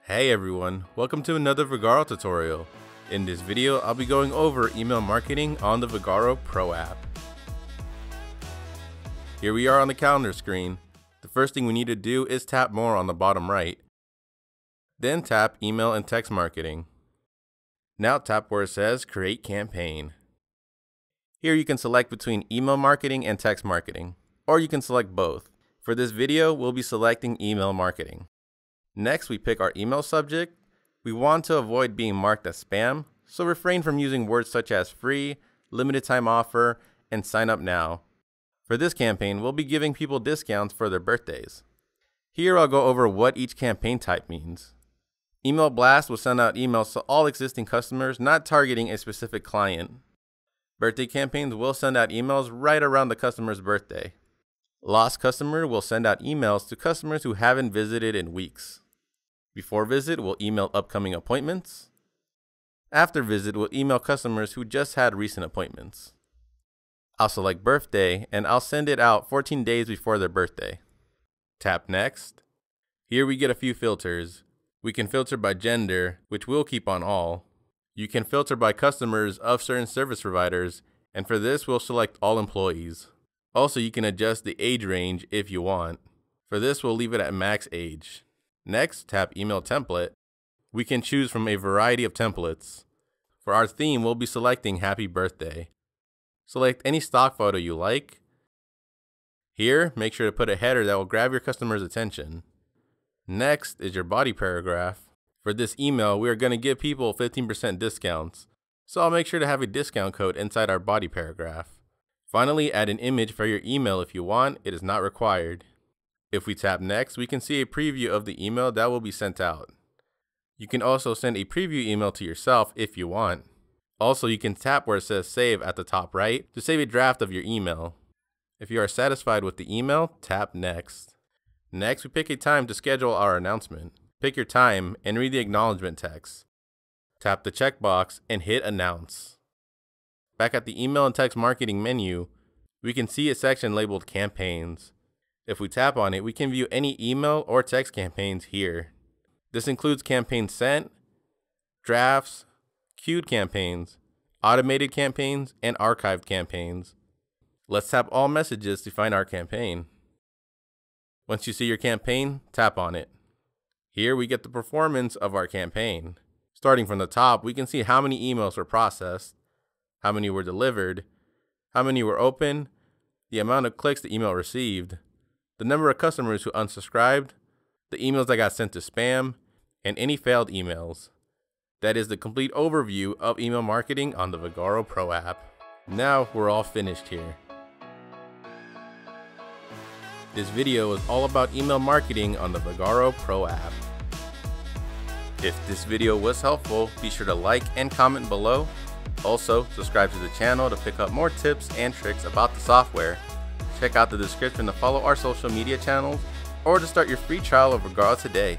Hey everyone, welcome to another Vagaro tutorial. In this video, I'll be going over email marketing on the Vagaro Pro app. Here we are on the calendar screen. The first thing we need to do is tap more on the bottom right. Then tap email and text marketing. Now tap where it says create campaign. Here you can select between email marketing and text marketing, or you can select both. For this video, we'll be selecting email marketing. Next, we pick our email subject. We want to avoid being marked as spam, so refrain from using words such as free, limited time offer, and sign up now. For this campaign, we'll be giving people discounts for their birthdays. Here I'll go over what each campaign type means. Email blast will send out emails to all existing customers, not targeting a specific client. Birthday campaigns will send out emails right around the customer's birthday. Lost customer will send out emails to customers who haven't visited in weeks. Before visit, we'll email upcoming appointments. After visit, we'll email customers who just had recent appointments. I'll select birthday and I'll send it out 14 days before their birthday. Tap next. Here we get a few filters. We can filter by gender, which we'll keep on all. You can filter by customers of certain service providers, and for this we'll select all employees. Also, you can adjust the age range if you want. For this, we'll leave it at max age. Next, tap Email Template. We can choose from a variety of templates. For our theme, we'll be selecting Happy Birthday. Select any stock photo you like. Here, make sure to put a header that will grab your customer's attention. Next is your body paragraph. For this email, we are going to give people 15% discounts, so I'll make sure to have a discount code inside our body paragraph. Finally, add an image for your email if you want. It is not required. If we tap next, we can see a preview of the email that will be sent out. You can also send a preview email to yourself if you want. Also, you can tap where it says save at the top right to save a draft of your email. If you are satisfied with the email, tap next. Next, we pick a time to schedule our announcement. Pick your time and read the acknowledgement text. Tap the checkbox and hit announce. Back at the email and text marketing menu, we can see a section labeled campaigns. If we tap on it, we can view any email or text campaigns here. This includes campaigns sent, drafts, queued campaigns, automated campaigns, and archived campaigns. Let's tap all messages to find our campaign. Once you see your campaign, tap on it. Here we get the performance of our campaign. Starting from the top, we can see how many emails were processed, how many were delivered, how many were open, the amount of clicks the email received, the number of customers who unsubscribed, the emails that got sent to spam, and any failed emails. That is the complete overview of email marketing on the Vagaro Pro app. Now we're all finished here. This video is all about email marketing on the Vagaro Pro app. If this video was helpful, be sure to like and comment below. Also, subscribe to the channel to pick up more tips and tricks about the software. Check out the description to follow our social media channels or to start your free trial of Vagaro today.